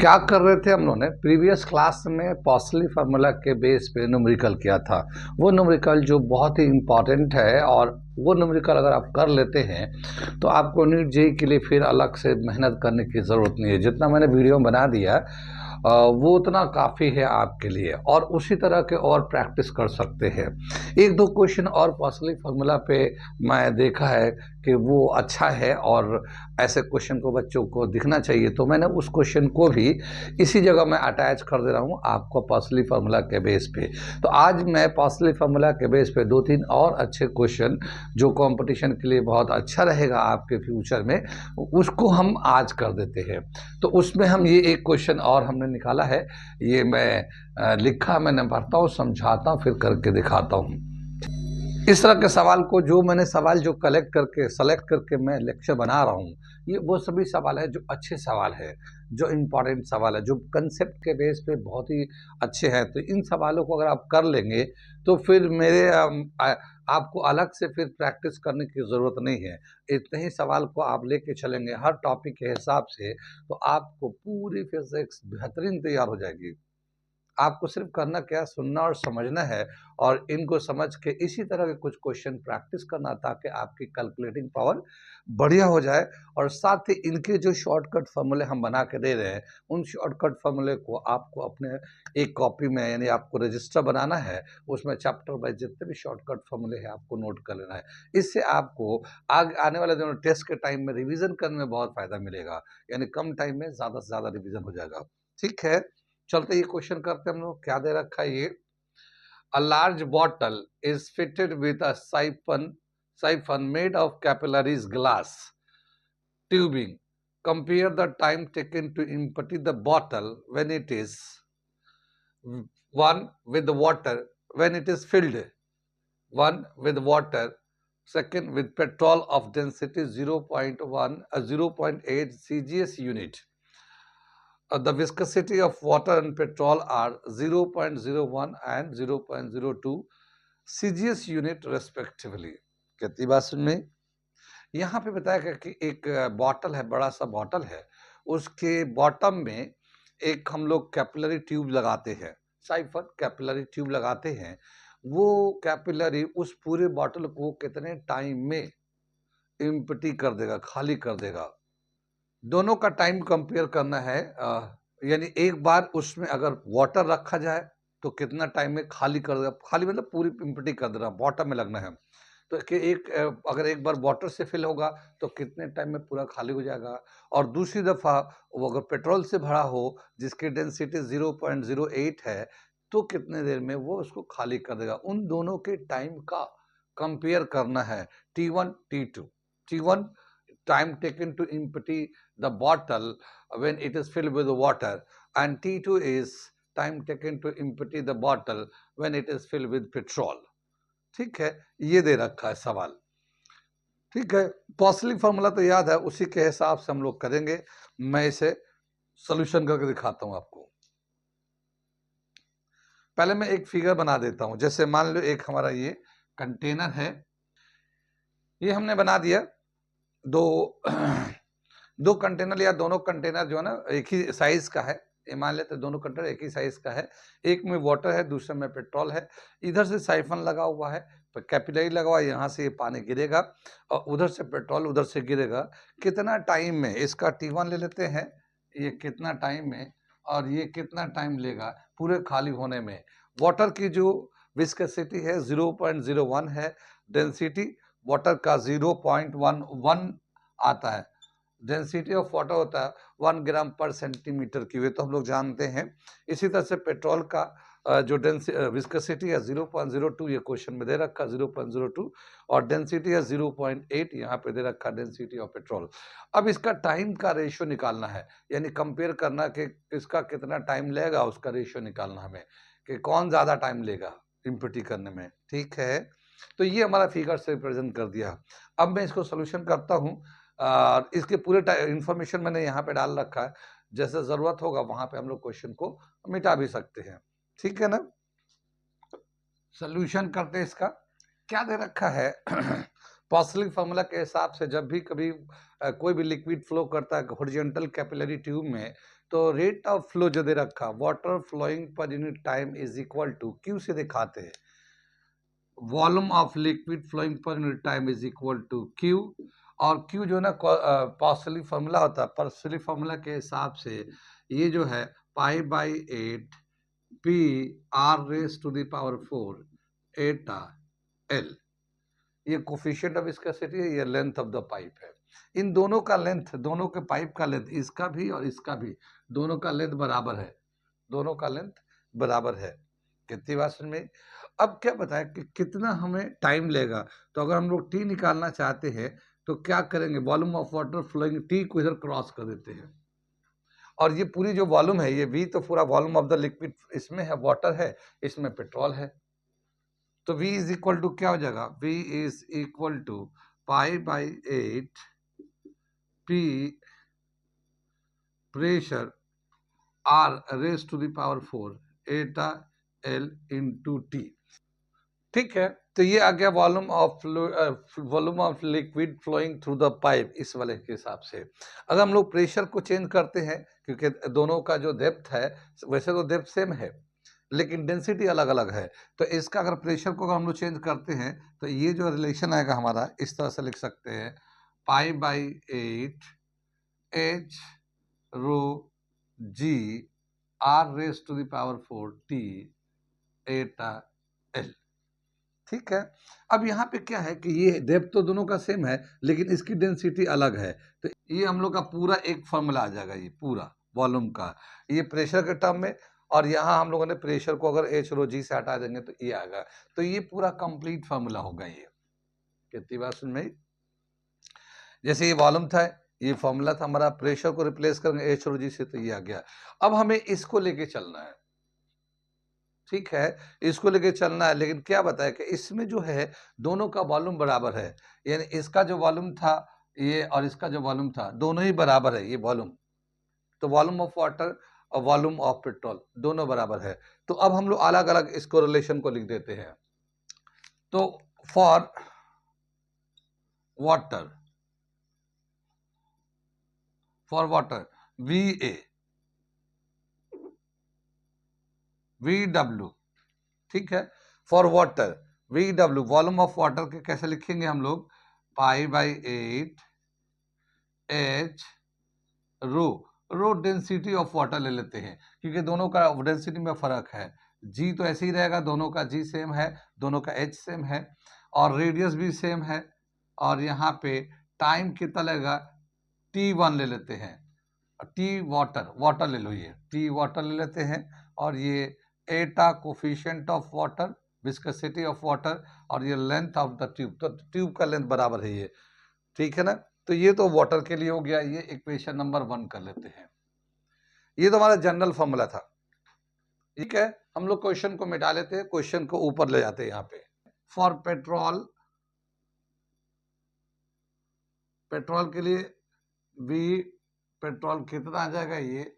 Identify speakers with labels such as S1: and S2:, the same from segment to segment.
S1: क्या कर रहे थे हम लोगों ने प्रीवियस क्लास में पॉसली फार्मूला के बेस पे न्यूमेरिकल किया था। वो न्यूमेरिकल जो बहुत ही इम्पॉर्टेंट है, और वो न्यूमेरिकल अगर आप कर लेते हैं तो आपको नीट जेईई के लिए फिर अलग से मेहनत करने की ज़रूरत नहीं है। जितना मैंने वीडियो बना दिया वो उतना काफ़ी है आपके लिए, और उसी तरह के और प्रैक्टिस कर सकते हैं। एक दो क्वेश्चन और पॉसली फार्मूला पे मैं देखा है कि वो अच्छा है, और ऐसे क्वेश्चन को बच्चों को दिखना चाहिए, तो मैंने उस क्वेश्चन को भी इसी जगह मैं अटैच कर दे रहा हूँ आपको पॉसली फार्मूला के बेस पे। तो आज मैं पॉसली फार्मूला के बेस पे दो तीन और अच्छे क्वेश्चन जो कंपटीशन के लिए बहुत अच्छा रहेगा आपके फ्यूचर में, उसको हम आज कर देते हैं। तो उसमें हम ये एक क्वेश्चन और हमने निकाला है, ये मैं लिखा, मैंने पढ़ता हूँ, समझाता हूँ, फिर करके दिखाता हूँ। इस तरह के सवाल को जो मैंने सवाल जो कलेक्ट करके सेलेक्ट करके मैं लेक्चर बना रहा हूँ, ये वो सभी सवाल है जो अच्छे सवाल है, जो इम्पोर्टेंट सवाल है, जो कंसेप्ट के बेस पे बहुत ही अच्छे हैं। तो इन सवालों को अगर आप कर लेंगे तो फिर आपको अलग से फिर प्रैक्टिस करने की ज़रूरत नहीं है। इतने ही सवाल को आप लेके चलेंगे हर टॉपिक के हिसाब से, तो आपको पूरी फिजिक्स बेहतरीन तैयार हो जाएगी। आपको सिर्फ करना क्या है, सुनना और समझना है, और इनको समझ के इसी तरह के कुछ क्वेश्चन प्रैक्टिस करना, ताकि आपकी कैलकुलेटिंग पावर बढ़िया हो जाए। और साथ ही इनके जो शॉर्टकट फार्मूले हम बना के दे रहे हैं, उन शॉर्टकट फार्मूले को आपको अपने एक कॉपी में, यानी आपको रजिस्टर बनाना है, उसमें चैप्टर बाय जितने भी शॉर्टकट फार्मूले हैं आपको नोट कर लेना है। इससे आपको आगे आने वाले दिनों टेस्ट के टाइम में रिवीजन करने में बहुत फायदा मिलेगा, यानी कम टाइम में ज़्यादा से ज़्यादा रिवीजन हो जाएगा। ठीक है, चलते ये क्वेश्चन करते हैं हम लोग। क्या दे रखा है ये, a large bottle is fitted with a siphon made of capillaries glass tubing, compare the time taken to empty the bottle when it is one with the water when it is filled, one with water, second with petrol of density 0.1 0.8 cgs unit. The viscosity of water and petrol are 0.01 and 0.02 CGS unit respectively. कितनी बात सुन में, यहाँ पे बताया गया कि एक bottle है, बड़ा सा बॉटल है, उसके बॉटम में एक हम लोग कैपिलरी ट्यूब लगाते हैं, साइफन कैपिलरी ट्यूब लगाते हैं। वो कैपिलरी उस पूरे बॉटल को कितने टाइम में एम्प्टी कर देगा, खाली कर देगा। दोनों का टाइम कंपेयर करना है, यानी एक बार उसमें अगर वाटर रखा जाए तो कितना टाइम में खाली कर देगा, खाली मतलब पूरी एम्प्टी कर देना, बॉटम में लगना है। तो कि अगर एक बार वाटर से फिल होगा तो कितने टाइम में पूरा खाली हो जाएगा, और दूसरी दफ़ा वो अगर पेट्रोल से भरा हो जिसकी डेंसिटी 0.08 है, तो कितने देर में वो उसको खाली कर देगा। उन दोनों के टाइम का कंपेयर करना है, T1 T2। T1 time taken to empty the bottle when it is filled with water, and T2 is time taken to empty the bottle when it is filled with petrol। ठीक है, ये दे रखा है सवाल। ठीक है, पॉसली फार्मूला तो याद है, उसी के हिसाब से हम लोग करेंगे। मैं इसे सोल्यूशन करके दिखाता हूं आपको। पहले मैं एक फिगर बना देता हूं। जैसे मान लो एक हमारा ये कंटेनर है, ये हमने बना दिया। दो दो कंटेनर लिया, दोनों कंटेनर जो है ना एक ही साइज का है। ये मान लेते दोनों कंटेनर एक ही साइज का है, एक में वाटर है, दूसरे में पेट्रोल है। इधर से साइफन लगा हुआ है, कैपिलरी लगा हुआ है, यहाँ से ये पानी गिरेगा, और उधर से पेट्रोल उधर से गिरेगा। कितना टाइम में, इसका T1 ले लेते हैं, ये कितना टाइम में, और ये कितना टाइम लेगा पूरे खाली होने में। वाटर की जो विस्कोसिटी है 0.01 है, डेंसिटी वाटर का 0.11 आता है। डेंसिटी ऑफ वाटर होता है 1 ग्राम पर सेंटीमीटर क्यूब, तो हम लोग जानते हैं। इसी तरह से पेट्रोल का जो विस्कोसिटी है 0.02, ये क्वेश्चन में दे रखा 0.02, और डेंसिटी है 0.8, यहाँ पे दे रखा डेंसिटी ऑफ पेट्रोल। अब इसका टाइम का रेशियो निकालना है, यानी कंपेयर करना कि इसका कितना टाइम लेगा, उसका रेशियो निकालना हमें कि कौन ज़्यादा टाइम लेगा इम्प्टी करने में। ठीक है, तो ये हमारा फिगर से रिप्रेजेंट कर दिया। अब मैं इसको सोल्यूशन करता हूँ। इसके पूरे इंफॉर्मेशन मैंने यहाँ पे डाल रखा है, जैसे ज़रूरत होगा वहाँ पे हम लोग क्वेश्चन को मिटा भी सकते हैं। ठीक है ना, सोल्यूशन करते हैं। इसका क्या दे रखा है पॉसली फार्मूला के हिसाब से जब भी कभी कोई भी लिक्विड फ्लो करता है हॉरिजॉन्टल कैपिलरी ट्यूब में, तो रेट ऑफ फ्लो जो दे रखा, water flowing per unit time is equal to, Q से दिखाते हैं, volume of liquid flowing per unit time is equal to Q, और क्यू जो है ना पार्शियली फार्मूला होता है, पार्शियली फार्मूला के हिसाब से ये जो है pi by 8 P R raise to the power 4 eta L, ये कोफिशिएंट ऑफ विस्कोसिटी है, ये लेंथ ऑफ द पाइप है। इन दोनों का लेंथ, दोनों के पाइप का लेंथ, इसका भी और इसका भी, दोनों का लेंथ बराबर है, दोनों का लेंथ बराबर है। कितनी बात समझ में? अब क्या बताया कि कितना हमें टाइम लेगा, तो अगर हम लोग टी निकालना चाहते हैं तो क्या करेंगे, volume of water flowing, T को इधर क्रॉस कर देते हैं, और ये पूरी जो वॉल्यूम है, ये वी तो पूरा वॉल्यूम ऑफ द लिक्विड इसमें है, वाटर है, इसमें पेट्रोल है, तो V इज इक्वल टू क्या हो जाएगा, V is equal to pi by 8 P pressure R raise to the power 4 eta L into T. ठीक है, तो ये आ गया volume of liquid flowing through the pipe, इस वाले के हिसाब से। अगर हम लोग प्रेशर को चेंज करते हैं, क्योंकि दोनों का जो डेप्थ है, वैसे तो डेप्थ सेम है लेकिन डेंसिटी अलग अलग है, तो इसका अगर प्रेशर को अगर हम लोग चेंज करते हैं तो ये जो रिलेशन आएगा हमारा, इस तरह से लिख सकते हैं, pi by 8 H rho G R raise to the power 4 T eta L. ठीक है, अब यहाँ पे क्या है कि ये डेप्थ तो दोनों का सेम है लेकिन इसकी डेंसिटी अलग है, तो ये हम लोग का पूरा एक फॉर्मूला आ जाएगा, ये पूरा वॉल्यूम का, ये प्रेशर के टर्म में, और यहाँ हम लोगों ने प्रेशर को अगर एच रो जी से हटा देंगे तो ये आएगा, तो ये पूरा कंप्लीट फॉर्मूला होगा ये। कितनी बात सुन में? जैसे ये वॉल्यूम था, ये फॉर्मूला था हमारा, प्रेशर को रिप्लेस करेंगे एच रो जी से तो ये आ गया। अब हमें इसको लेके चलना है, ठीक है, इसको लेके चलना है, लेकिन क्या बताया कि इसमें जो है दोनों का वॉल्यूम बराबर है, यानी इसका जो वॉल्यूम था ये और इसका जो वॉल्यूम था दोनों ही बराबर है, ये वॉल्यूम, तो वॉल्यूम ऑफ वाटर और वॉल्यूम ऑफ पेट्रोल दोनों बराबर है। तो अब हम लोग अलग अलग इसको रिलेशन को लिख देते हैं, तो for water, V A V W, ठीक है, for water V W, volume of water के कैसे लिखेंगे हम लोग, pi by 8 H rho, rho density of water ले लेते हैं क्योंकि दोनों का डेंसिटी में फर्क है, जी तो ऐसे ही रहेगा, दोनों का जी सेम है, दोनों का एच सेम है, और रेडियस भी सेम है, और यहाँ पे टाइम कितना लगेगा, T1 ले लेते हैं, टी वाटर, वाटर ले लो, ये टी वाटर ले लेते हैं, और ये एटा coefficient of water, viscosity of water, और ये लेंथ ऑफ द ट्यूब, तो ट्यूब का लेंथ बराबर है ये, ठीक है ना। तो ये तो वाटर के लिए हो गया, ये इक्वेशन नंबर 1 कर लेते हैं, ये तो हमारा जनरल फॉर्मूला था। ठीक है, हम लोग क्वेश्चन को मिटा लेते हैं, क्वेश्चन को ऊपर ले जाते हैं। यहाँ पे फॉर पेट्रोल, पेट्रोल के लिए वी पेट्रोल कितना आ जाएगा, ये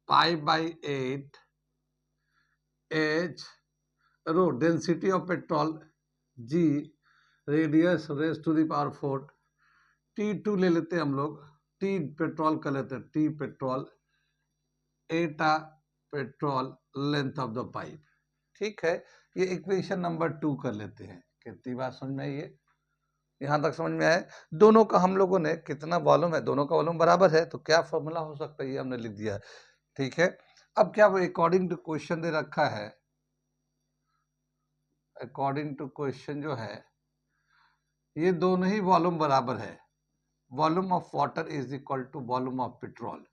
S1: pi by 8 H rho density of petrol G radius raise to the power 4 T2 ले लेते हैं हम लोग, टी पेट्रोल कर लेते हैं, T petrol Etah petrol length of the pipe. ठीक है, ये इक्वेशन नंबर 2 कर लेते हैं। कितनी बात समझ में आई है? यहाँ तक समझ में आए? दोनों का हम लोगों ने कितना वॉल्यूम है, दोनों का वॉल्यूम बराबर है, तो क्या फॉर्मूला हो सकता है, ये हमने लिख दिया। ठीक है, अब क्या वो अकॉर्डिंग टू क्वेश्चन दे रखा है, अकॉर्डिंग टू क्वेश्चन जो है ये दोनों ही वॉल्यूम बराबर है, volume of water is equal to volume of petrol,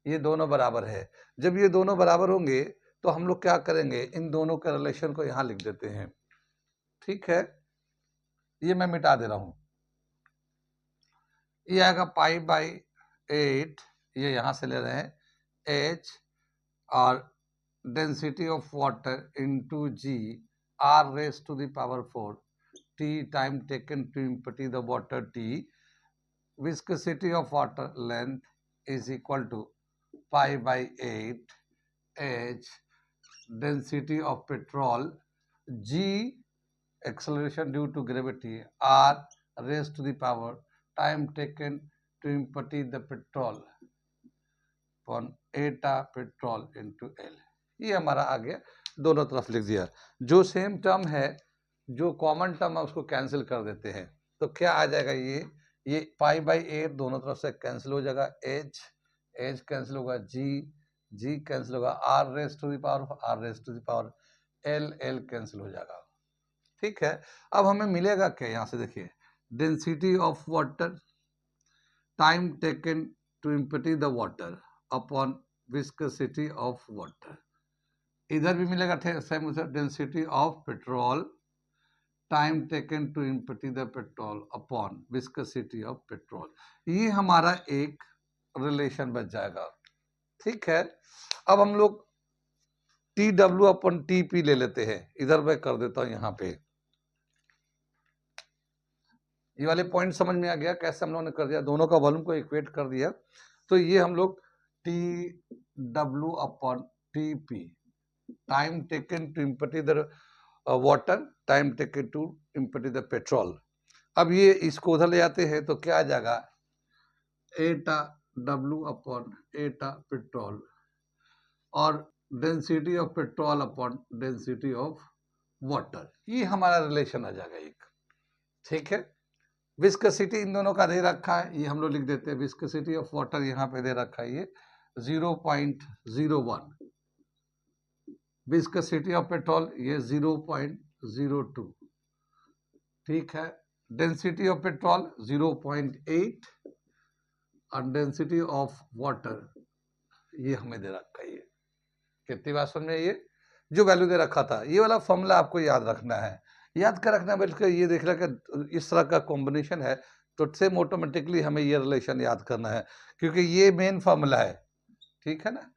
S1: ये दोनों बराबर है। जब ये दोनों बराबर होंगे तो हम लोग क्या करेंगे, इन दोनों के रिलेशन को यहाँ लिख देते हैं। ठीक है, ये मैं मिटा दे रहा हूं, ये आएगा पाई बाई 8, ये यहाँ से ले रहे हैं, एच और density of water into G R raise to the power 4 T time taken to empty the water T, viscosity of water length is equal to pi by 8 h density of petrol g acceleration due to gravity r raised to the power time taken to empty the petrol upon eta petrol into L। ये हमारा आ गया, दोनों तरफ लिख दिया। जो same term है, जो कॉमन टर्म है उसको कैंसिल कर देते हैं, तो क्या आ जाएगा, ये पाई बाई 8 दोनों तरफ से कैंसिल हो जाएगा, एच कैंसिल होगा, जी कैंसिल होगा, R raise to the power L cancel हो जाएगा। ठीक है, अब हमें मिलेगा क्या, यहां से देखिए, density of water, time taken to empty the water upon viscosity of water. इधर भी मिलेगा same, density of petrol, time taken to empty the petrol upon viscosity of petrol. ये हमारा एक रिलेशन बच जाएगा। ठीक है, अब हम लोग टी डब्ल्यू अपन टी पी ले लेते हैं, इधर मैं कर देता हूं यहाँ पे। ये वाले पॉइंट समझ में आ गया कैसे हम लोगों ने कर दिया, दोनों का वॉल्यूम को इक्वेट कर दिया। तो ये हम लोग T W upon T P, time taken to empty the water, time taken to empty the petrol. अब ये इसको उधर ले जाते हैं तो क्या आ जाएगा, एटा डब्ल्यू अपॉन एटा पेट्रोल और density of petrol upon density of water. ये हमारा रिलेशन आ जाएगा एक। ठीक है, विस्कोसिटी इन दोनों का दे रखा है, ये हम लोग लिख देते हैं, विस्कोसिटी ऑफ वाटर यहाँ पे दे रखा है, ये 0.01, विस्कोसिटी ऑफ पेट्रोल ये 0.02। ठीक है, डेंसिटी ऑफ पेट्रोल 0.8 और डेंसिटी ऑफ वाटर ये हमें दे रखा है। ये कितनी बात समझ में, ये जो वैल्यू दे रखा था, ये वाला फॉर्मूला आपको याद रखना है, याद कर रखना, बल्कि ये देख रहा कि इस तरह का कॉम्बिनेशन है तो सेम ऑटोमेटिकली हमें ये रिलेशन याद करना है, क्योंकि ये मेन फॉर्मूला है। ठीक है ना,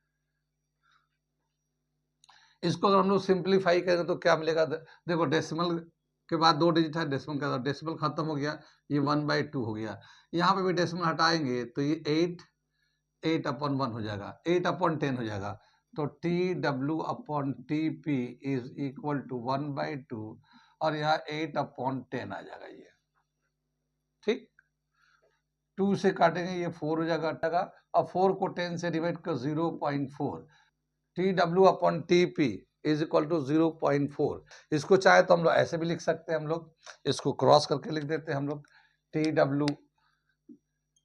S1: इसको अगर हम लोग सिंप्लीफाई करेंगे तो क्या मिलेगा, देखो डेसिमल के बाद 2 डिजिट है, डेसिमल का डेसिमल खत्म हो गया, ये 1/2 हो गया, यहाँ पे भी डेसिमल हटाएंगे तो ये 8/1 हो जाएगा, 8/10 हो जाएगा। तो T W upon T P is equal to 1/2 और यहाँ 8/10 आ जाएगा ये। ठीक, 2 से काटेंगे ये 4 हो जाएगा, अब 4 को 10 से डिवाइड कर 0.4, T W upon T P is equal to 0.4। इसको चाहे तो हम लोग ऐसे भी लिख सकते हैं, हम लोग इसको क्रॉस करके लिख देते हैं हम लोग, T W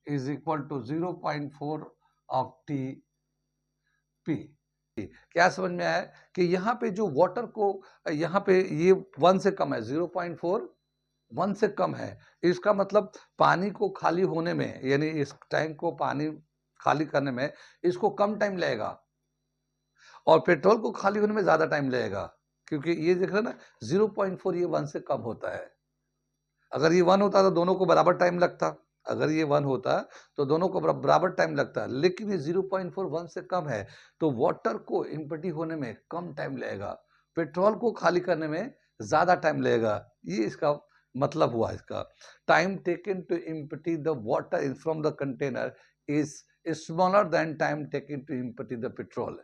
S1: is equal to 0.4 of T P. क्या समझ में आया कि यहाँ पे जो वाटर को, यहाँ पे ये 1 से कम है, 0.4 1 से कम है, इसका मतलब पानी को खाली होने में, यानी इस टैंक को पानी खाली करने में इसको कम टाइम लगेगा और पेट्रोल को खाली होने में ज्यादा टाइम लगेगा, क्योंकि ये देख रहे ना 0.4 ये 1 से कम होता है। अगर ये 1 होता तो दोनों को बराबर टाइम लगता, अगर ये 1 होता तो दोनों को बराबर टाइम लगता, लेकिन ये 0.4 1 से कम है तो वाटर को एम्प्टी होने में कम टाइम लगेगा, पेट्रोल को खाली करने में ज्यादा टाइम लगेगा। ये इसका मतलब हुआ, इसका time taken to empty the water from the container is smaller than time taken to empty the petrol.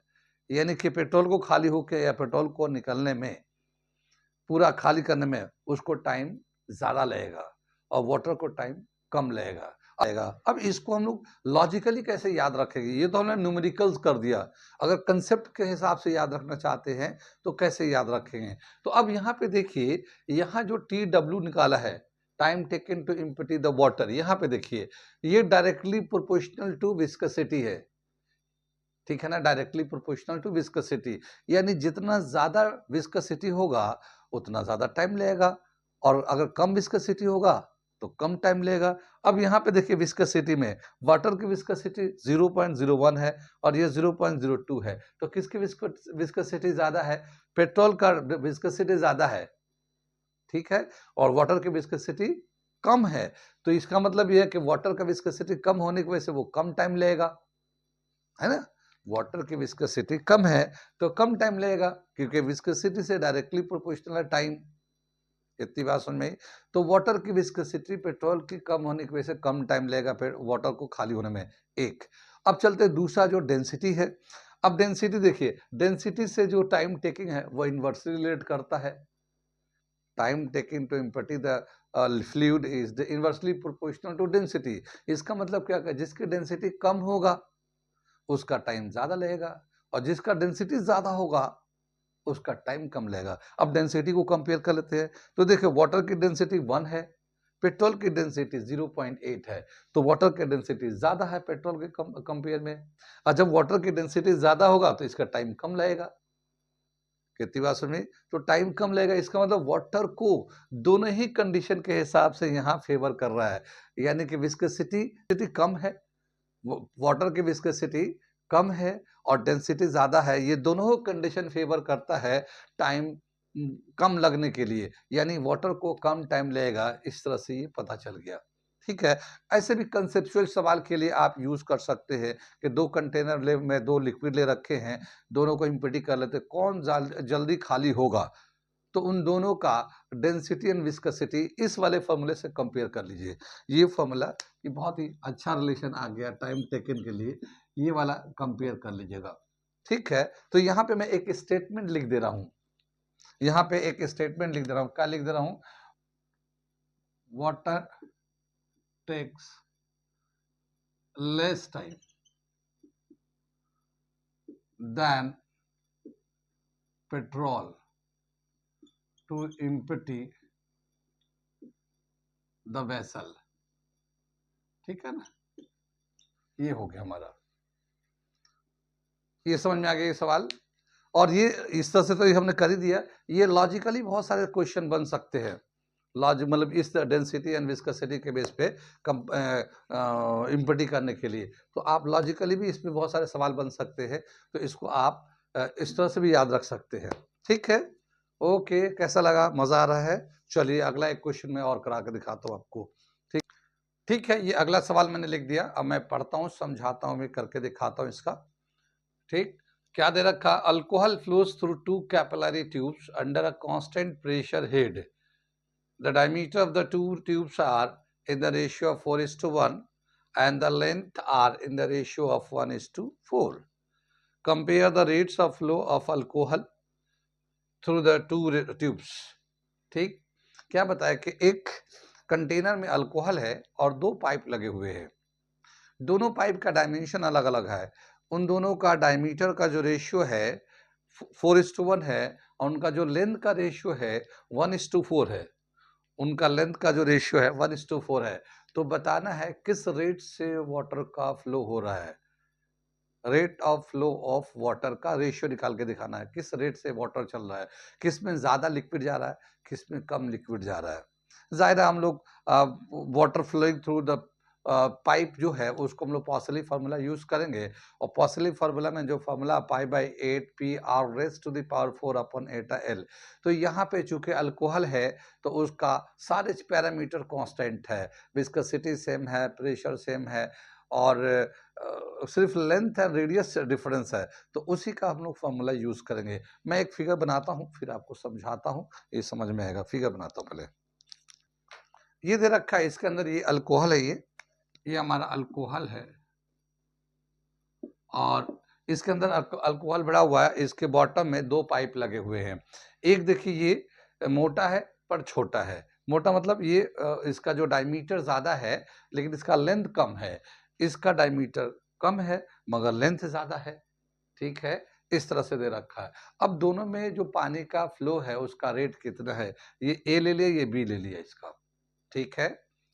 S1: यानी कि पेट्रोल को खाली होकर या पेट्रोल को निकलने में, पूरा खाली करने में उसको टाइम ज्यादा लगेगा और वाटर को टाइम कम लगेगा। अब इसको हम लोग लॉजिकली कैसे याद रखेंगे, ये तो हमने न्यूमेरिकल्स कर दिया, अगर कंसेप्ट के हिसाब से याद रखना चाहते हैं तो कैसे याद रखेंगे। तो अब यहाँ पे देखिए, यहाँ जो टी डब्ल्यू निकाला है, time taken to empty the water, यहाँ पे देखिए ये डायरेक्टली प्रोपोर्शनल टू विस्कोसिटी है। ठीक है ना, डायरेक्टली प्रोपोर्शनल टू विस्कोसिटी, यानी जितना ज्यादा विस्कोसिटी होगा उतना ज्यादा टाइम लगेगा, और अगर कम विस्कोसिटी होगा तो कम टाइम लगेगा। अब यहाँ पे देखिए विस्कोसिटी में वाटर की विस्कोसिटी 0.01 है और ये 0.02 है, तो किसकी विस्कोसिटी ज्यादा है, पेट्रोल का विस्कोसिटी ज्यादा है। ठीक है, और वाटर की विस्कोसिटी कम है, तो इसका मतलब यह है कि वाटर का विस्कोसिटी कम होने की वजह से वो कम टाइम लगेगा, है ना, वाटर की विस्कोसिटी कम है तो कम टाइम लगेगा, क्योंकि विस्कोसिटी से डायरेक्टली प्रोपोर्शनल है टाइम। इतनी बात समझ में आई। तो वाटर की विस्कोसिटी पेट्रोल की कम होने की वजह से कम टाइम लगेगा फिर वाटर को खाली होने में, एक। अब चलते दूसरा जो डेंसिटी है। अब डेंसिटी देखिए, डेंसिटी से जो टाइम टेकिंग है वो इन्वर्सली रिलेट करता है। Time taking to empty the fluid is the inversely proportional to density. इसका मतलब क्या है, जिसकी डेंसिटी कम होगा उसका टाइम ज्यादा लगेगा, और जिसका डेंसिटी ज्यादा होगा उसका टाइम कम लगेगा। अब डेंसिटी को कंपेयर कर लेते हैं, तो देखिए वाटर की डेंसिटी 1 है, पेट्रोल की डेंसिटी 0.8 है, तो वाटर की डेंसिटी ज्यादा है पेट्रोल के कंपेयर में। और जब वाटर की डेंसिटी ज्यादा होगा तो इसका टाइम कम लगेगा। कितनी बात सुनी? तो टाइम कम लगेगा, इसका मतलब वाटर को दोनों ही कंडीशन के हिसाब से यहाँ फेवर कर रहा है, यानी कि विस्कोसिटी कम है, वाटर की विस्कोसिटी कम है और डेंसिटी ज्यादा है, ये दोनों कंडीशन फेवर करता है टाइम कम लगने के लिए, यानी वाटर को कम टाइम लगेगा। इस तरह से ये पता चल गया। ठीक है, ऐसे भी कंसेप्चुअल सवाल के लिए आप यूज कर सकते हैं कि दो कंटेनर ले में दो लिक्विड ले रखे हैं, दोनों को इम्पिटी कर लेते, कौन जल्दी खाली होगा, तो उन दोनों का डेंसिटी एंड विस्कोसिटी इस वाले फॉर्मूले से कंपेयर कर लीजिए। ये फॉर्मूला ये बहुत ही अच्छा रिलेशन आ गया टाइम टेकन के लिए, ये वाला कंपेयर कर लीजिएगा। ठीक है, तो यहाँ पे मैं एक स्टेटमेंट लिख दे रहा हूं, यहाँ पे एक स्टेटमेंट लिख दे रहा हूं, क्या लिख दे रहा हूं? Water takes less time than petrol to empty the vessel. ठीक है ना, ये हो गया हमारा, ये समझ में आ गया ये सवाल। और ये इस तरह से तो ये हमने कर ही दिया, ये लॉजिकली बहुत सारे क्वेश्चन बन सकते हैं, लॉजिक मतलब इस डेंसिटी एंड विस्कोसिटी के बेस पे इम्पटी करने के लिए, तो आप लॉजिकली भी इसमें बहुत सारे सवाल बन सकते हैं, तो इसको आप इस तरह से भी याद रख सकते हैं। ठीक है, ओके, कैसा लगा? मजा आ रहा है? चलिए अगला एक क्वेश्चन मैं और करा के दिखाता हूँ आपको। ठीक ठीक है, ये अगला सवाल मैंने लिख दिया, अब मैं पढ़ता हूँ, समझाता हूँ, मैं करके दिखाता हूँ इसका। ठीक, क्या दे रखा? Alcohol flows through 2 capillary tubes under a constant pressure head. The diameter of the two tubes are in the ratio of 4:1 and the length are in the ratio of 1:4. Compare the rates of flow of alcohol through the two tubes. ठीक, क्या बताया कि एक container में alcohol है और दो pipe लगे हुए हैं, दोनों पाइप का डायमेंशन अलग अलग है, उन दोनों का डायमीटर का जो रेशियो है 4:1 है और उनका जो लेंथ का रेशियो है 1:4 है, उनका लेंथ का जो रेशियो है 1:4 है। तो बताना है किस रेट से वाटर का फ्लो हो रहा है, rate of flow of water का रेशियो निकाल के दिखाना है, किस रेट से वाटर चल रहा है, किस में ज्यादा लिक्विड जा रहा है, किस में कम लिक्विड जा रहा है। जाहिर है हम लोग water flowing through the pipe जो है उसको हम लोग पॉसली फार्मूला यूज करेंगे, और पॉसली फार्मूला में जो formula pi by 8 P R raise to the power 4/8 L. तो यहाँ पे चूंकि अल्कोहल है तो उसका सारे पैरामीटर कांस्टेंट है, विस्कोसिटी सेम है, प्रेशर सेम है, और सिर्फ लेंथ एंड रेडियस डिफरेंस है, तो उसी का हम लोग फार्मूला यूज करेंगे। मैं एक फिगर बनाता हूँ फिर आपको समझाता हूँ, ये समझ में आएगा। फिगर बनाता हूँ पहले, ये दे रखा है, इसके अंदर ये अल्कोहल है, ये हमारा अल्कोहल है, और इसके अंदर अल्कोहल भरा हुआ है, इसके बॉटम में दो पाइप लगे हुए हैं। एक देखिए ये मोटा है पर छोटा है, मोटा मतलब ये इसका जो डायमीटर ज्यादा है लेकिन इसका लेंथ कम है, इसका डायमीटर कम है मगर लेंथ ज्यादा है। ठीक है, इस तरह से दे रखा है। अब दोनों में जो पानी का फ्लो है उसका रेट कितना है, ये ए ले लिया, ये बी ले लिया इसका। ठीक है,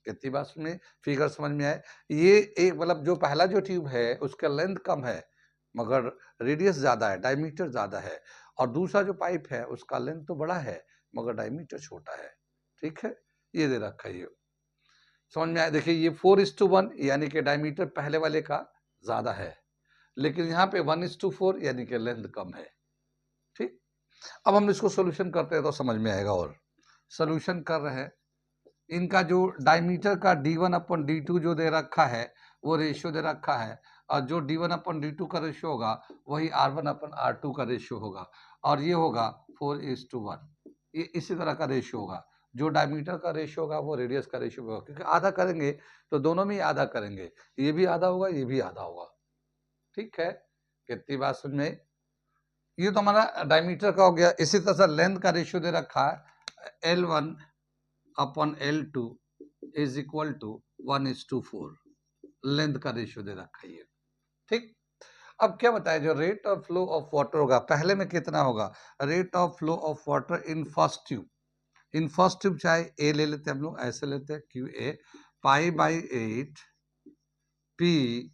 S1: कितनी बात में फिगर समझ में आए? ये एक मतलब जो पहला जो ट्यूब है उसका लेंथ कम है मगर रेडियस ज्यादा है, डायमीटर ज्यादा है, और दूसरा जो पाइप है उसका लेंथ तो बड़ा है मगर डायमीटर छोटा है। ठीक है, ये दे रखा है, ये समझ में आया? देखिए ये 4:1 यानी कि डायमीटर पहले वाले का ज्यादा है, लेकिन यहाँ पे 1:4 यानी कि लेंथ कम है। ठीक, अब हम इसको सोल्यूशन करते हैं तो समझ में आएगा। और सोल्यूशन कर रहे हैं, इनका जो डायमीटर का d1/d2 जो दे रखा है वो रेशियो दे रखा है, और जो d1/d2 का रेशियो होगा वही r1/r2 का रेशियो होगा, और ये होगा 4:1। ये इसी तरह का रेशियो होगा, जो डायमीटर का रेशियो होगा वो रेडियस का रेशियो होगा, क्योंकि आधा करेंगे तो दोनों में ही आधा करेंगे, ये भी आधा होगा ये भी आधा होगा। ठीक है, कितनी बात समझ में? ये तो हमारा डायमीटर का हो गया। इसी तरह से लेंथ का रेशियो दे रखा है, L1 अपॉन L2 is equal to 1:4 length का रेशियो दे रखा है ये, ठीक। अब क्या बताया, जो rate of flow of water होगा, पहले में कितना होगा, rate of flow of water in first tube, in first tube चाहे ए ले लेते हैं हम लोग, ऐसे लेते हैं Q A π/8 P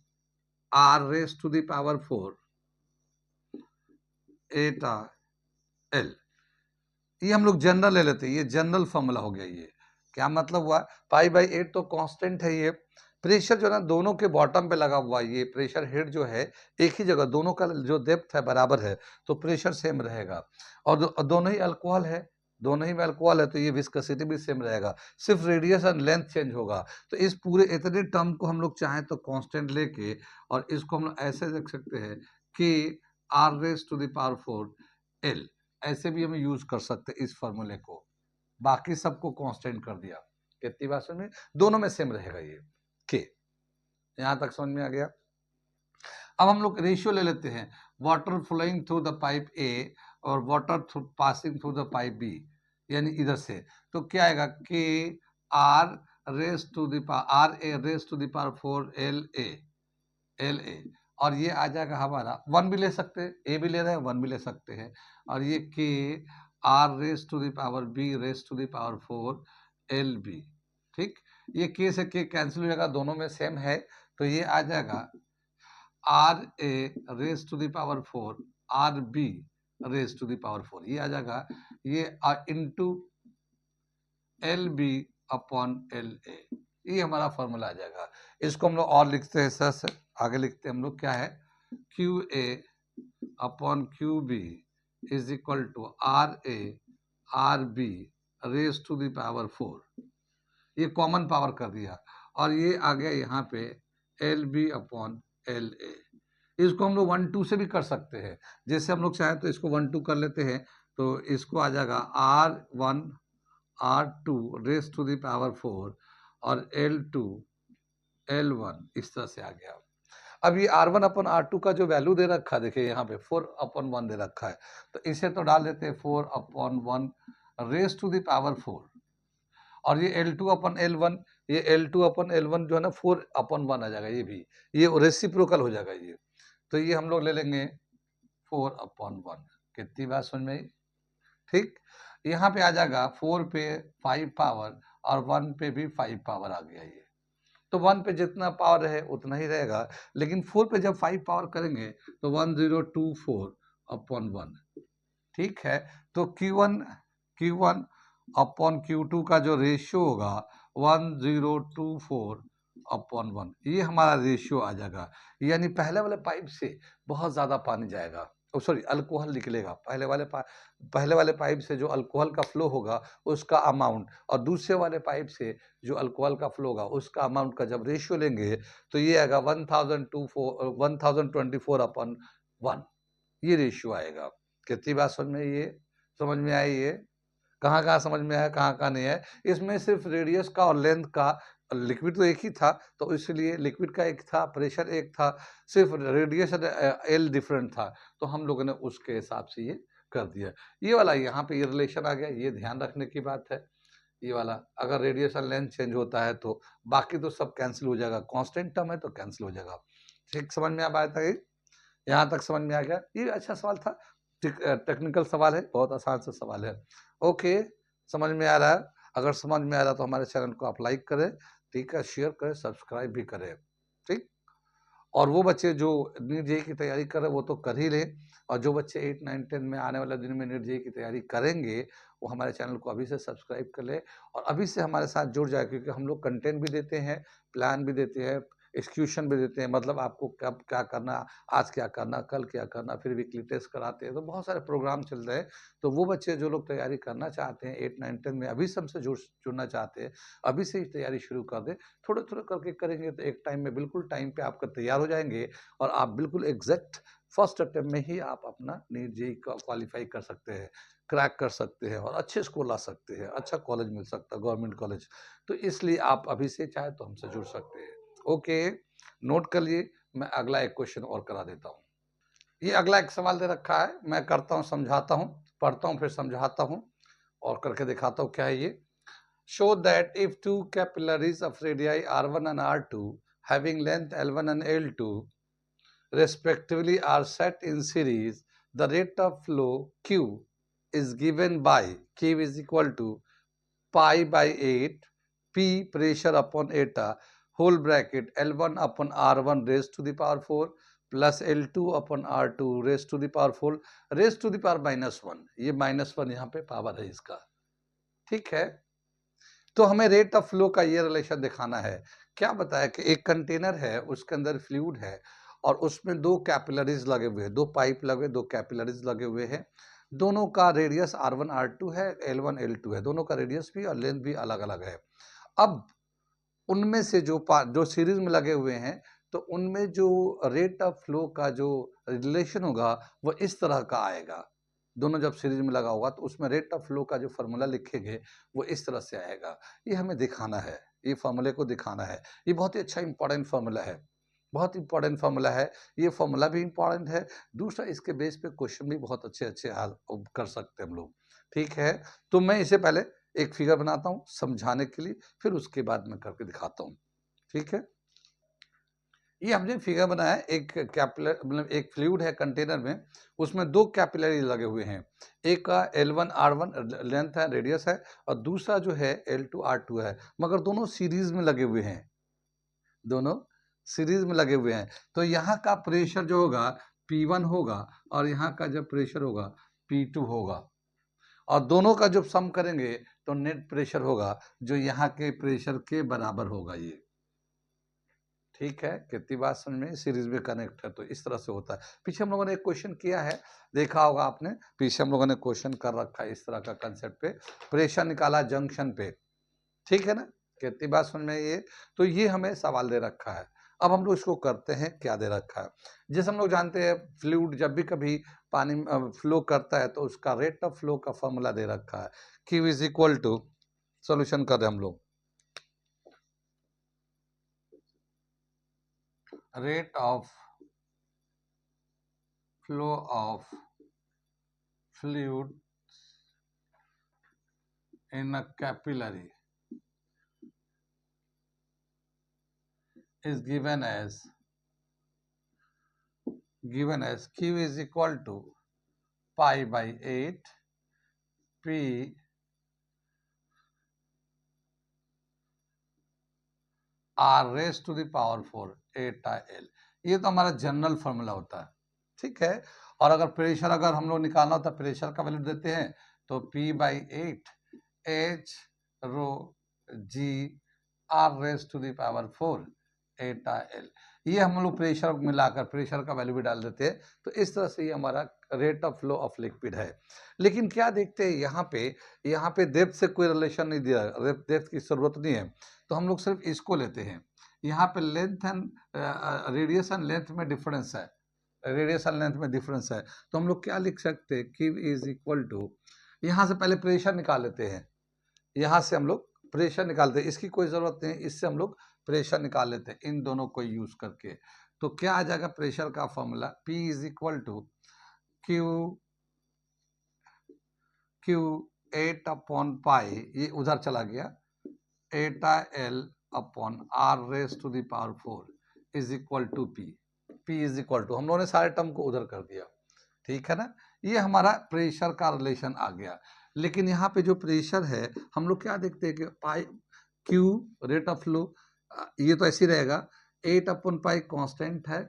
S1: R raise to the power 4 eta L, ये हम लोग जनरल ले लेते हैं, ये जनरल फॉर्मूला हो गया। ये क्या मतलब हुआ, π/8 तो कांस्टेंट है, ये प्रेशर जो है ना दोनों के बॉटम पे लगा हुआ है, ये प्रेशर हेड जो है एक ही जगह, दोनों का जो डेप्थ है बराबर है, तो प्रेशर सेम रहेगा। और दोनों ही अल्कोहल है, दोनों ही में अल्कोहल है, तो ये विस्कोसिटी भी सेम रहेगा, सिर्फ रेडियस और लेंथ चेंज होगा। तो इस पूरे इतने टर्म को हम लोग चाहें तो कांस्टेंट लेके, और इसको हम लोग ऐसे देख सकते हैं कि R raise to the power 4 L, ऐसे भी हम यूज कर सकते हैं इस फॉर्मूले को, बाकी सबको कांस्टेंट कर दिया। कितनी बात समझ में, दोनों में सेम रहेगा ये के, यहां तक समझ में आ गया। अब हम लोग रेशियो ले लेते हैं, water flowing through the pipe A और water passing through the pipe B, यानी इधर से, तो क्या आएगा के R raise to the R A raise to the power 4 L A, और ये आ जाएगा हमारा, वन भी ले सकते हैं, ए भी ले रहे हैं, वन भी ले सकते हैं, और ये K R raise to the power B raise to the power 4 L B, ठीक। ये के से के कैंसिल हो जाएगा, दोनों में सेम है, तो ये आ जाएगा R A raise to the power 4 R B raise to the power 4, ये आ जाएगा, ये into L B upon L A, ये हमारा फॉर्मूला आ जाएगा। इसको हम लोग और लिखते हैं सर से, आगे लिखते हैं हम लोग, क्या है, Q A upon Q B is equal to R A R B raise to the power 4, ये कॉमन पावर कर दिया, और ये आ गया यहाँ पे L B upon L A. इसको हम लोग 1-2 से भी कर सकते हैं, जैसे हम लोग चाहें तो इसको 1-2 कर लेते हैं, तो इसको आ जाएगा R1 R2 raise to the power 4 और L2 L1, इस तरह से आ गया। अब ये R1 अपन R2 का जो वैल्यू दे रखा है, देखिए यहाँ पे 4/1 दे रखा है, तो इसे तो डाल देते हैं 4/1 रेस टू द पावर 4, और ये L2/L1, ये L2/L1 जो है ना 4/1 आ जाएगा, ये भी, ये रेसिप्रोकल हो जाएगा ये, तो ये हम लोग ले लेंगे 4/1। कितनी बात समझ में आई, ठीक। यहाँ पे आ जाएगा 4 पे 5 पावर और 1 पे भी 5 पावर आ गया ये, तो 1 पे जितना पावर है उतना ही रहेगा, लेकिन 4 पे जब 5 पावर करेंगे तो 1024/1, ठीक है। तो Q1 अपॉन Q2 का जो रेशियो होगा 1024/1, ये हमारा रेशियो आ जाएगा, यानी पहले वाले पाइप से बहुत ज़्यादा पानी जाएगा, सॉरी अल्कोहल निकलेगा, पहले वाले पाइप से जो अल्कोहल का फ्लो होगा उसका अमाउंट, और दूसरे वाले पाइप से जो अल्कोहल का फ्लो होगा उसका अमाउंट का जब रेशियो लेंगे तो ये आएगा 1024/1, ये रेशियो आएगा। कितनी बात समझ में, ये समझ में आई, ये कहाँ कहाँ समझ में आया, कहाँ कहाँ नहीं है, इसमें सिर्फ रेडियस का और लेंथ का, लिक्विड तो एक ही था तो इसलिए लिक्विड का एक था, प्रेशर एक था, सिर्फ रेडियस एल डिफरेंट था, तो हम लोगों ने उसके हिसाब से ये कर दिया। ये वाला यहाँ पे ये रिलेशन आ गया, ये ध्यान रखने की बात है, ये वाला अगर रेडियस और लेंथ चेंज होता है तो बाकी तो सब कैंसिल हो जाएगा, कांस्टेंट टर्म है तो कैंसिल हो जाएगा। ठीक, समझ में आ पाया था, यहाँ तक समझ में आ गया, ये अच्छा सवाल था, टेक्निकल सवाल है, बहुत आसान सा सवाल है। ओके, समझ में आ रहा है, अगर समझ में आ रहा है तो हमारे चैनल को आप लाइक करें, ठीक है, शेयर करें, सब्सक्राइब भी करें, ठीक। और वो बच्चे जो नीट जेईई की तैयारी कर रहे हैं वो तो कर ही लें, और जो बच्चे 8, 9, 10 में आने वाले दिन में नीट जेईई की तैयारी करेंगे वो हमारे चैनल को अभी से सब्सक्राइब कर ले और अभी से हमारे साथ जुड़ जाए, क्योंकि हम लोग कंटेंट भी देते हैं, प्लान भी देते हैं, एक्सक्यूशन भी देते हैं, मतलब आपको कब क्या करना, आज क्या करना, कल क्या करना, फिर वीकली टेस्ट कराते हैं, तो बहुत सारे प्रोग्राम चल रहे हैं। तो वो बच्चे जो लोग तैयारी करना चाहते हैं 8, 9, 10 में, अभी से हमसे जुड़ना चाहते हैं, अभी से ही तैयारी शुरू कर दें, थोड़े थोड़े करके करेंगे तो एक टाइम में, बिल्कुल टाइम पे आपका तैयार हो जाएंगे, और आप बिल्कुल एग्जैक्ट फर्स्ट अटेम्प्ट में ही आप अपना नीट जेईई का क्वालिफाई कर सकते हैं, क्रैक कर सकते हैं, और अच्छे स्कोर ला सकते हैं, अच्छा कॉलेज मिल सकता है, गवर्नमेंट कॉलेज। तो इसलिए आप अभी से चाहे तो हमसे जुड़ सकते हैं। ओके, नोट कर लिए, मैं अगला एक क्वेश्चन और करा देता हूँ। ये अगला एक सवाल दे रखा है, मैं करता हूँ, समझाता हूँ, पढ़ता हूँ फिर समझाता हूँ। और करके दिखाता हूँ क्या है ये। Show that if two capillaries of radii R1 and R2 having length L1 and L2 respectively are set in series, the rate of flow Q is given by Q is equal to pi by 8 P pressure upon eta whole bracket L1 upon R1 raised to the power 4 plus L2 upon R2 raised to the power 4 raised to the power -1। ये -1 यहाँ पे power है इसका, ठीक है। तो हमें rate of flow का ये रिलेशन दिखाना है। क्या बताया कि एक कंटेनर है, उसके अंदर फ्लूइड है और उसमें दो कैपिलरीज लगे हुए हैं, दो पाइप लगे, दो कैपिलरीज लगे हुए हैं। दोनों का रेडियस R1 R2 है, L1 L2 है, दोनों का रेडियस भी और लेंथ भी अलग अलग है। अब उनमें से जो सीरीज में लगे हुए हैं, तो उनमें जो रेट ऑफ फ्लो का जो रिलेशन होगा वो इस तरह का आएगा। दोनों जब सीरीज में लगा होगा तो उसमें रेट ऑफ फ्लो का जो फॉर्मूला लिखेंगे वो इस तरह से आएगा। ये हमें दिखाना है, ये फॉर्मूले को दिखाना है। ये बहुत ही अच्छा इंपॉर्टेंट फॉर्मूला है, बहुत इंपॉर्टेंट फॉर्मूला है। ये फॉर्मूला भी इंपॉर्टेंट है, दूसरा इसके बेस पे क्वेश्चन भी बहुत अच्छे अच्छे हल कर सकते हैं हम लोग, ठीक है। तो मैं इसे पहले एक फिगर बनाता हूँ समझाने के लिए, फिर उसके बाद मैं करके दिखाता हूँ, ठीक है। ये हमने फिगर बनाया है, एक कैपिलर मतलब एक फ्लूइड है कंटेनर में, उसमें दो कैपिलरी लगे हुए हैं। एक का L1 R1 लेंथ है, रेडियस है, और दूसरा जो है L2 R2 है, मगर दोनों सीरीज में लगे हुए हैं, दोनों सीरीज में लगे हुए हैं। तो यहाँ का प्रेशर जो होगा P1 होगा और यहाँ का जब प्रेशर होगा P2 होगा, और दोनों का जब सम करेंगे तो नेट प्रेशर होगा जो यहाँ के प्रेशर के बराबर होगा ये, ठीक है। कितनी बात समझ में, सीरीज में कनेक्ट है तो इस तरह से होता है। पीछे हम लोगों ने एक क्वेश्चन किया है, देखा होगा आपने, पीछे हम लोगों ने क्वेश्चन कर रखा है इस तरह का कंसेप्ट पे, प्रेशर निकाला जंक्शन पे, ठीक है ना। कितनी बात समझ में ये, तो ये हमें सवाल दे रखा है। अब हम लोग इसको करते हैं, क्या दे रखा है। जैसे हम लोग जानते हैं फ्लूइड जब भी कभी पानी फ्लो करता है तो उसका रेट ऑफ फ्लो का फॉर्मूला दे रखा है, Q is equal to, solution कर रहे हैं हम लोग, rate of flow of fluid in a capillary is given as Q is equal to pi by 8 P R raised to the power 4 eta L। ये तो हमारा जनरल फॉर्मूला होता है, ठीक है। और अगर प्रेशर अगर हम लोग निकालना होता है, प्रेशर का वैल्यू देते हैं तो P by 8 H row G R raised to the power 4 eta L। ये हम लोग प्रेशर मिलाकर प्रेशर का वैल्यू भी डाल देते हैं, तो इस तरह से ये हमारा rate of flow of liquid है। लेकिन क्या देखते हैं यहाँ पे डेप्थ से कोई रिलेशन नहीं दिया, डेप्थ की जरूरत नहीं है, तो हम लोग सिर्फ इसको लेते हैं। यहाँ पे length and radius and length में डिफरेंस है, रेडियस एंड लेंथ में डिफरेंस है, तो हम लोग क्या लिख सकते हैं, Q इज इक्वल टू, यहाँ से पहले प्रेशर निकाल लेते हैं, यहाँ से हम लोग प्रेशर निकालते हैं, इसकी कोई जरूरत नहीं, इससे हम लोग प्रेशर निकाल लेते हैं इन दोनों को यूज करके। तो क्या आ जाएगा प्रेशर का formula, P is equal to Q 8 upon pi, ये उधर चला गया, eta L upon R raise to the power 4 is equal to P is equal to, हम लोगों ने सारे टर्म को उधर कर दिया, ठीक है ना। ये हमारा प्रेशर का रिलेशन आ गया। लेकिन यहाँ पे जो प्रेशर है हम लोग क्या देखते हैं कि पाई Q रेट ऑफ फ्लो, ये तो ऐसे ही रहेगा, 8 अपॉन पाई कांस्टेंट है,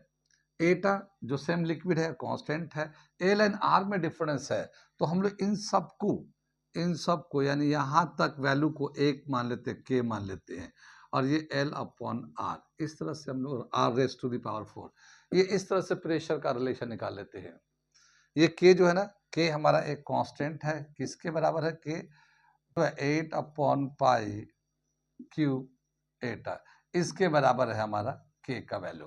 S1: एटा जो सेम लिक्विड है कांस्टेंट है, L एंड R में डिफरेंस है, तो हम लोग इन सबको यानी यहाँ तक वैल्यू को एक मान लेते हैं, K मान लेते हैं, और ये L अपॉन R, इस तरह से हम लोग R raise to the power 4, ये इस तरह से प्रेशर का रिलेशन निकाल लेते हैं। ये K जो है ना, K हमारा एक कांस्टेंट है, किसके बराबर है K, तो 8 अपॉन पाई Q एटा, इसके बराबर है हमारा K का value,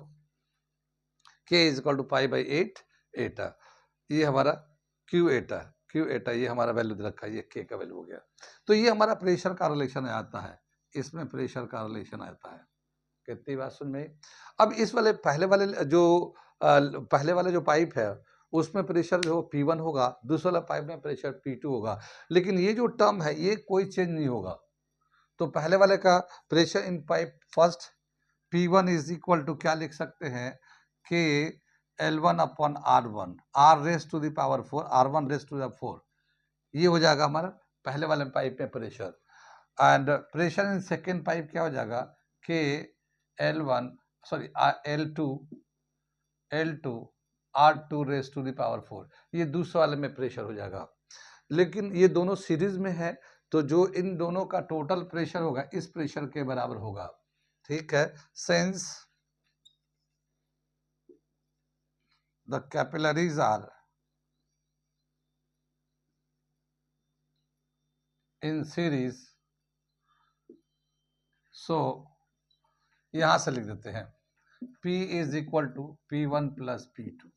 S1: K is equal to pi by 8 eta, ये हमारा Q एटा ये हमारा वैल्यू दे रखा है, ये K का वैल्यू हो गया। तो ये हमारा प्रेशर का रिलेशन आता है, इसमें प्रेशर का रिलेशन आता है। कितनी बात सुन में। अब इस वाले पहले वाले जो पाइप है उसमें प्रेशर जो P1 होगा, दूसरे वाला पाइप में प्रेशर P2 होगा, लेकिन ये जो टर्म है ये कोई चेंज नहीं होगा। तो पहले वाले का pressure in pipe first P1 is equal to क्या लिख सकते हैं, K L1 upon R1, R raise to the power 4, R1 raise to the 4, ये हो जाएगा हमारा पहले वाले पाइप में pressure. And pressure in second pipe क्या हो जाएगा, K L1 sorry L2 R2 raise to the power 4, ये दूसरे वाले में प्रेशर हो जाएगा। लेकिन ये दोनों सीरीज में है, तो जो इन दोनों का टोटल प्रेशर होगा इस प्रेशर के बराबर होगा। ठीक है, since the capillaries are in series, so यहां से लिख देते हैं P is equal to P1 plus P2,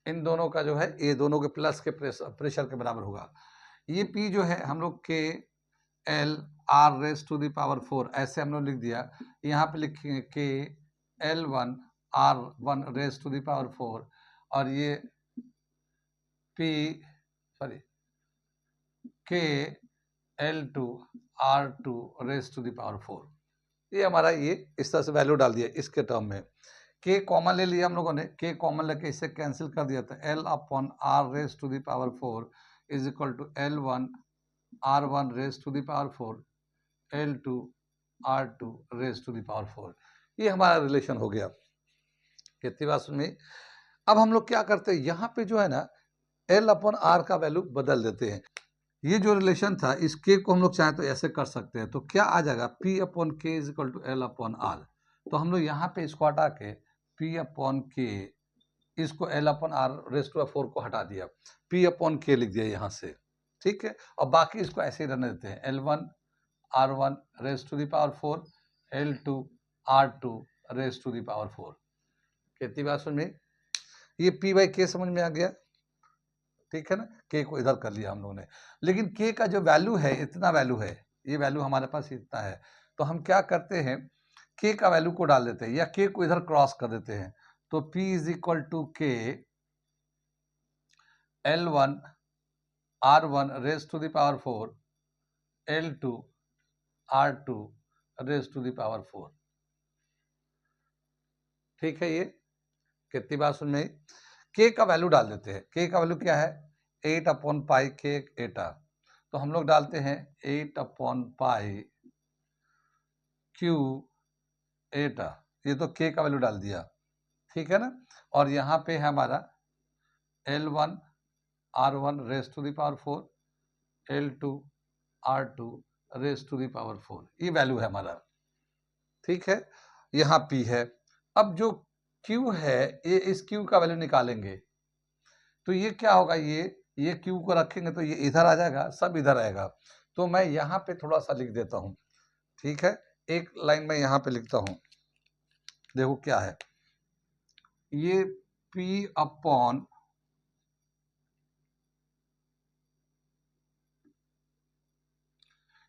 S1: इन दोनों का जो है ये दोनों के प्लस के प्रेशर के बराबर होगा। ये P जो है हम लोग K L R raise to the power 4 ऐसे हम लोग लिख दिया, यहाँ पे लिखेंगे K L1 R1 raise to the power 4, और ये K L2 R2 raise to the power 4, ये हमारा ये इस तरह से वैल्यू डाल दिया इसके टर्म में। K कॉमन ले लिया हम लोगों ने, K कॉमन लेके इसे कैंसिल कर दिया था, L upon R raise to the power 4 is equal to L1 R1 raise to the power 4 L2 R2 raise to the power 4, ये हमारा रिलेशन हो गया। कितनी बात सुन में। अब हम लोग क्या करते हैं, यहाँ पे जो है ना L अपॉन R का वैल्यू बदल देते हैं। ये जो रिलेशन था इस K को हम लोग चाहे तो ऐसे कर सकते हैं, तो क्या आ जाएगा P upon K is equal to L upon R। तो हम लोग यहाँ पे इसको हटा के P अपॉन K, इसको L upon R raise to 4 को हटा दिया, P अपॉन K लिख दिया यहाँ से। ठीक है, और बाकी इसको ऐसे ही रहने देते हैं, L1 R1 raise to the power 4 L2 R2 raise to the power 4। कितनी बात समझ में, ये P बाई K समझ में आ गया। ठीक है ना, K को इधर कर लिया हम लोगों ने, लेकिन K का जो वैल्यू है इतना वैल्यू है, ये वैल्यू हमारे पास इतना है, तो हम क्या करते हैं K का वैल्यू को डाल देते हैं या K को इधर क्रॉस कर देते हैं, तो P is equal to K L1 R1 raise to the power 4 L2 R2 raise to the power 4। ठीक है, ये कितनी बात सुन में, K का वैल्यू डाल देते हैं। K का वैल्यू क्या है, 8 अपॉन पाई K एटा, तो हम लोग डालते हैं 8 अपॉन पाई Q एटा, ये तो K का वैल्यू डाल दिया। ठीक है ना, और यहाँ पे है हमारा L1 R1 raise to the power 4 L2 R2 raise to the power 4, ये वैल्यू है हमारा। ठीक है, यहाँ P है। अब जो Q है ये इस Q का वैल्यू निकालेंगे, तो ये क्या होगा, ये Q को रखेंगे तो ये इधर आ जाएगा, सब इधर आएगा, तो मैं यहाँ पे थोड़ा सा लिख देता हूँ। ठीक है, एक लाइन में यहाँ पे लिखता हूँ, देखो क्या है, ये P अपॉन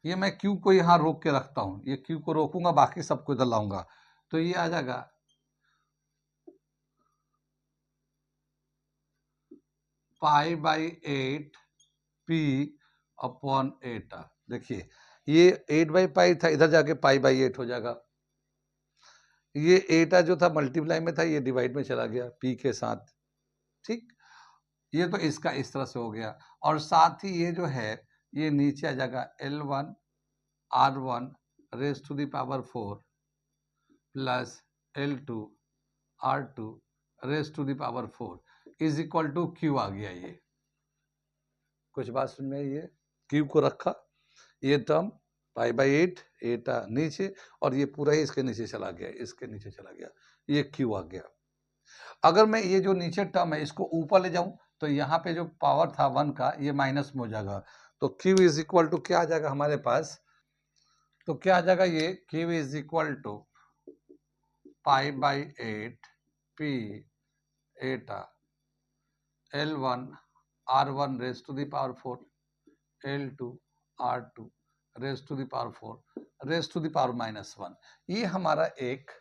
S1: ये मैं Q को यहाँ रोक के रखता हूँ, ये Q को रोकूंगा, बाकी सबको इधर लाऊंगा, तो ये आ जाएगा पाई बाई 8 P अपॉन 8। देखिए ये 8 बाई पाई था, इधर जाके पाई बाई 8 हो जाएगा, ये एटा जो था मल्टीप्लाई में था, ये डिवाइड में चला गया P के साथ। ठीक, ये तो इसका इस तरह से हो गया, और साथ ही ये जो है ये नीचे आ जाएगा L1 R1 raise to the power 4 प्लस L2 R2 raise to the power 4 is equal to Q आ गया। ये कुछ बात सुन में, ये Q को रखा, ये टर्म पाई बाई 8 एटा नीचे, और ये पूरा ही इसके नीचे चला गया, इसके नीचे चला गया, ये Q आ गया। अगर मैं ये जो नीचे टर्म है इसको ऊपर ले जाऊं तो यहाँ पे जो पावर था 1 का ये माइनस में हो जाएगा, तो Q इज इक्वल टू क्या आ जाएगा हमारे पास, तो क्या आ जाएगा, ये Q is equal to pi by 8 P eta L1 R1 raise to the power 4 L2 R2 raise to the power 4 raise to the power -1, ये हमारा एक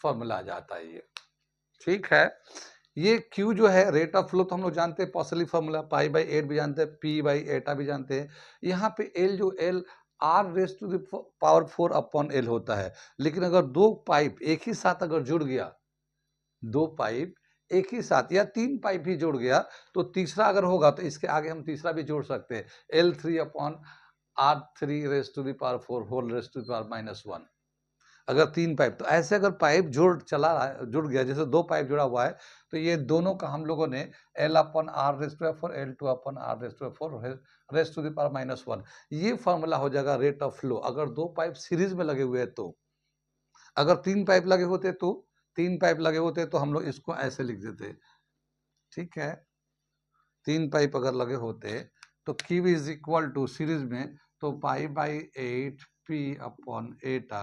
S1: फॉर्मूला आ जाता है ये। ठीक है, ये Q जो है रेट ऑफ फ्लो तो हम लोग जानते हैं पॉसली फार्मूला, पाई बाई 8 भी जानते हैं, P बाई एटा भी जानते हैं। यहाँ पे L जो L R raise to the power 4 upon L होता है। लेकिन अगर 2 पाइप एक ही साथ अगर जुड़ गया, 2 पाइप एक ही साथ या 3 पाइप भी जुड़ गया, तो तीसरा अगर होगा तो इसके आगे हम तीसरा भी जोड़ सकते हैं, L3 upon R3 raise to the power 4 whole raise to the power -1। अगर 3 पाइप, तो ऐसे अगर पाइप जुड़ गया, जैसे 2 पाइप जुड़ा हुआ है, तो ये दोनों का हम लोगों ने L upon R raise to power 4, L2 upon R raise to power 4 raise to the power -1, ये फार्मूला हो जाएगा रेट ऑफ फ्लो, अगर 2 पाइप सीरीज में लगे हुए हैं तो। अगर 3 पाइप लगे होते तो 3 पाइप लगे होते तो हम लोग इसको ऐसे लिख देते, ठीक है? 3 पाइप अगर लगे होते तो Q is equal to series में तो पाई बाई 8 P अपॉन एटा,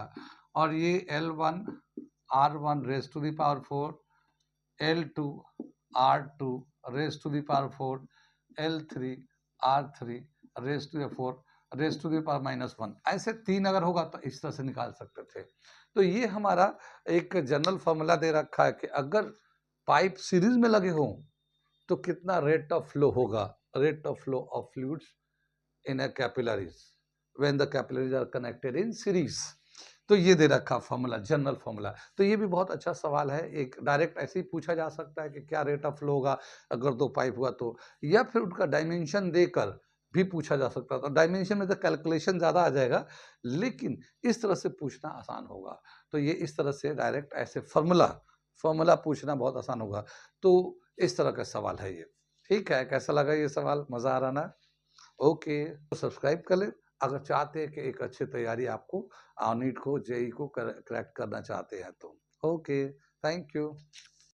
S1: और ये L1 R1 raise to the power 4, L2 R2 raise to the power 4, L3 R3 raise to the 4 raise to the power -1, ऐसे 3 अगर होगा तो इस तरह से निकाल सकते थे। तो ये हमारा एक जनरल फार्मूला दे रखा है कि अगर पाइप सीरीज में लगे हों तो कितना रेट ऑफ फ्लो होगा, rate of flow of fluids in a capillaries when the capillaries are connected in series. तो ये दे रखा फार्मूला, जनरल फार्मूला। तो ये भी बहुत अच्छा सवाल है, एक डायरेक्ट ऐसे ही पूछा जा सकता है कि क्या रेट ऑफ फ्लो होगा अगर 2 पाइप हुआ तो, या फिर उनका डायमेंशन देकर भी पूछा जा सकता था। डायमेंशन में तो कैलकुलेशन ज़्यादा आ जाएगा, लेकिन इस तरह से पूछना आसान होगा। तो ये इस तरह से डायरेक्ट ऐसे फार्मूला पूछना बहुत आसान होगा। तो इस तरह का सवाल है ये। ठीक है, कैसा लगा ये सवाल? मज़ा आ रहा ना? ओके, तो सब्सक्राइब कर लें अगर चाहते हैं कि एक अच्छी तैयारी आपको नीट को, जेईई को क्रैक करना चाहते हैं तो। Okay, thank you.